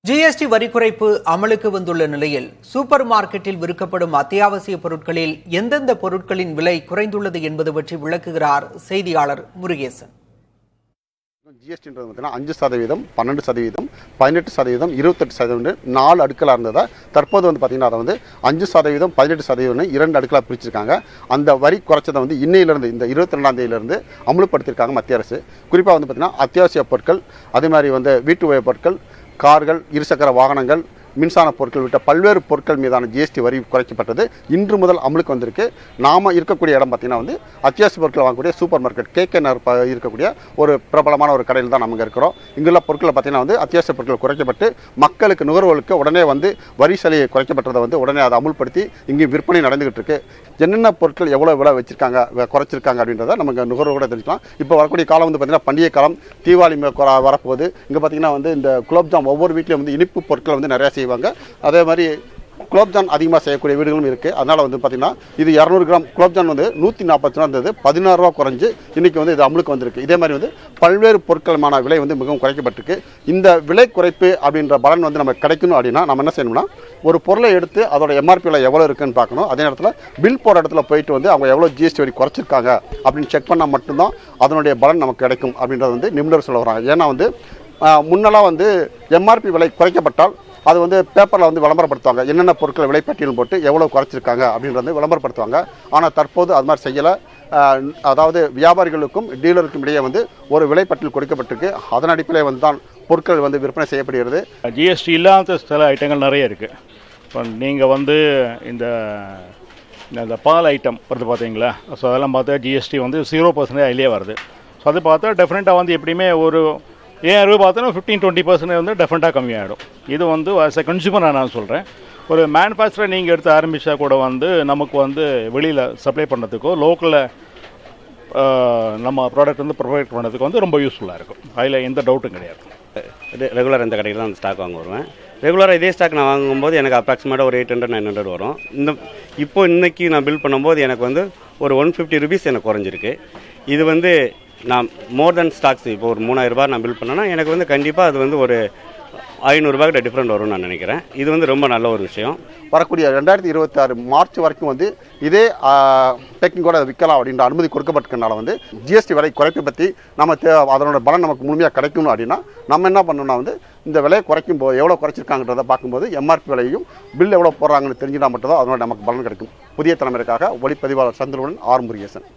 GST வரி குறைப்பு அமலுக்கு வந்துள்ள நிலையில் சூப்பர் மார்க்கெட்டில் விற்கப்படும் அத்தியாவசிய பொருட்களில் எந்தெந்த பொருட்களின் விலை குறைந்துள்ளது என்பது பற்றி விளக்குகிறார் செய்தியாளர் முருகேசன். ஜிஎஸ்டின்றது பார்த்தீங்கன்னா 5%, 12%, 18%, 28% 4 அடுக்கலாக இருந்ததா தற்போது வந்து பார்த்தீங்கன்னா அதை வந்து 5%, 18% 2 அடுக்கலாக பிரிச்சிருக்காங்க. அந்த வரி குறைச்சதை வந்து இன்னையிலிருந்து இந்த 22ஆம் தேதியிலிருந்து அமல்படுத்தியிருக்காங்க மத்திய அரசு. குறிப்பாக வந்து பார்த்தீங்கன்னா அத்தியாவசிய பொருட்கள், அதே மாதிரி வந்து வீட்டு உபயோகப் பொருட்கள், கார்கள், இருசக்கர வாகனங்கள், மின்சார பொருட்கள் உள்ளிட்ட பல்வேறு பொருட்கள் மீதான ஜிஎஸ்டி வரி குறைக்கப்பட்டது இன்று முதல் அமலுக்கு வந்திருக்கு. நாம இருக்கக்கூடிய இடம் பார்த்தீங்கன்னா வந்து அத்தியாவசிய பொருட்கள் வாங்கக்கூடிய சூப்பர் மார்க்கெட் கேகேஆர் இருக்கக்கூடிய ஒரு பிரபலமான ஒரு கடையில் தான் நம்ம இருக்கிறோம். இங்குள்ள பொருட்களை பார்த்தீங்கன்னா வந்து அத்தியாவசிய பொருட்கள் குறைக்கப்பட்டு மக்களுக்கு நுகர்வோருக்கு உடனே வந்து வரி சலுகை குறைக்கப்பட்டதை வந்து உடனே அதை அமுல்படுத்தி இங்கே விற்பனை நடந்துகிட்டு இருக்கு. என்னென்ன பொருட்கள் எவ்வளோ விலை வச்சிருக்காங்க குறைச்சிருக்காங்க அப்படின்றத நமக்கு நுகர்வோட தெரிஞ்சுக்கலாம். இப்போ வரக்கூடிய காலம் வந்து பார்த்தீங்கன்னா பண்டிகை காலம், தீபாவளி வரப்போகுது. இங்கே பார்த்தீங்கன்னா வந்து இந்த குலோப்ஜாம் ஒவ்வொரு வீட்லையும் வந்து இனிப்பு பொருட்கள் வந்து நிறையா செய்வாங்க. அதே மாதிரி குலோப்ஜான் அதிகமாக செய்யக்கூடிய வீடுகளும் இருக்குது. அதனால் வந்து பார்த்திங்கன்னா இது 200 கிராம் குலோப்ஜான் வந்து 140 ரூபா இருந்தது, 16 ரூபா குறைஞ்சு இன்றைக்கி வந்து இது அமலுக்கு வந்திருக்கு. இதே மாதிரி வந்து பல்வேறு பொருட்களுமான விலை வந்து மிகவும் குறைக்கப்பட்டிருக்கு. இந்த விலை குறைப்பு அப்படின்ற பலன் வந்து நம்ம கிடைக்கணும் அப்படின்னா நம்ம என்ன செய்யணும்னா ஒரு பொருளை எடுத்து அதோட எம்ஆர்பியில் எவ்வளோ இருக்குன்னு பார்க்கணும். அதே நேரத்தில் பில் போகிற இடத்துல போயிட்டு வந்து அவங்க எவ்வளோ ஜிஎஸ்டி வரி குறைச்சிருக்காங்க அப்படின்னு செக் பண்ணால் மட்டும்தான் அதனுடைய பலன் நமக்கு கிடைக்கும் அப்படின்றது வந்து நிபுணர் சொல்ல வராங்க. ஏன்னா வந்து முன்னெல்லாம் வந்து எம்ஆர்பி விலை குறைக்கப்பட்டால் அது வந்து பேப்பரில் வந்து விளம்பரப்படுத்துவாங்க, என்னென்ன பொருட்கள் விலைப்பட்டியல் போட்டு எவ்வளோ குறைச்சிருக்காங்க அப்படின்றது விளம்பரப்படுத்துவாங்க. ஆனால் தற்போது அது மாதிரி செய்யலை. அதாவது வியாபாரிகளுக்கும் டீலருக்கும் இடையே வந்து ஒரு விலைப்பட்டியல் கொடுக்கப்பட்டிருக்கு. அதன் அடிப்படையில் வந்து தான் பொருட்கள் வந்து விற்பனை செய்யப்படுகிறது. ஜிஎஸ்டி இல்லாத சில ஐட்டங்கள் நிறைய இருக்குது. இப்போ நீங்கள் வந்து இந்த பால் ஐட்டம் வருது பார்த்தீங்களா, ஸோ அதெல்லாம் பார்த்தா ஜிஎஸ்டி வந்து 0% அதிலே வருது. ஸோ அது பார்த்தா டெஃபினட்டாக வந்து எப்படியுமே ஒரு 7 ரூபா பார்த்தோன்னா 15-20% வந்து டெஃபினட்டாக கம்மியாகிடும். இது வந்து ஆஸ் எ கன்சியூமராக நான் சொல்கிறேன். ஒரு மேனுஃபேக்சரை நீங்கள் எடுத்து ஆரம்பித்தா கூட வந்து நமக்கு வந்து வெளியில் சப்ளை பண்ணுறதுக்கோ லோக்கலில் நம்ம ப்ராடக்ட் வந்து ப்ரொவைட் பண்ணுறதுக்கு வந்து ரொம்ப யூஸ்ஃபுல்லாக இருக்கும். அதில் எந்த டவுட்டும் கிடையாது. ரெகுலராக இந்த கடையில் தான் அந்த ஸ்டாக் வாங்க வருவேன். ரெகுலராக இதே ஸ்டாக் நான் வாங்கும்போது எனக்கு அப்ராக்சிமேட்டாக ஒரு 800-900 வரும். இன்றைக்கி நான் பில் பண்ணும்போது எனக்கு வந்து ஒரு 150 ருபீஸ் எனக்கு குறைஞ்சிருக்கு. இது வந்து நான் மோர் தென் ஸ்டாக்ஸ் இப்போ ஒரு 3000 ரூபாய் நான் பில் பண்ணேன்னா எனக்கு வந்து கண்டிப்பாக அது வந்து ஒரு 500 ரூபாய்கிட்ட டிஃப்ரெண்ட் வரும்னு நான் நினைக்கிறேன். இது வந்து ரொம்ப நல்ல ஒரு விஷயம். வரக்கூடிய 2026 மார்ச் வரைக்கும் வந்து இதே பேக்கிங்கோட விற்கலாம் அப்படின்ற அனுமதி கொடுக்கப்பட்டிருக்கனால வந்து ஜிஎஸ்டி விலை குறைப்பை பற்றி நம்ம அதனோட பலன் நமக்கு முழுமையாக கிடைக்கணும் அப்படின்னா நம்ம என்ன பண்ணணும்னா வந்து இந்த விலையை குறைக்கும் போது எவ்வளோ குறைச்சிருக்காங்கன்றதை பார்க்கும்போது எம்ஆர்பி விலையும் பில் எவ்வளோ போடுறாங்கன்னு தெரிஞ்சுனா மட்டும்தான் அதனோட நமக்கு பலன் கிடைக்கும். புதிய தலைமுறைக்காக ஒளிப்பதிவாளர் சந்திரனுடன் ஆர் முருகேசன்.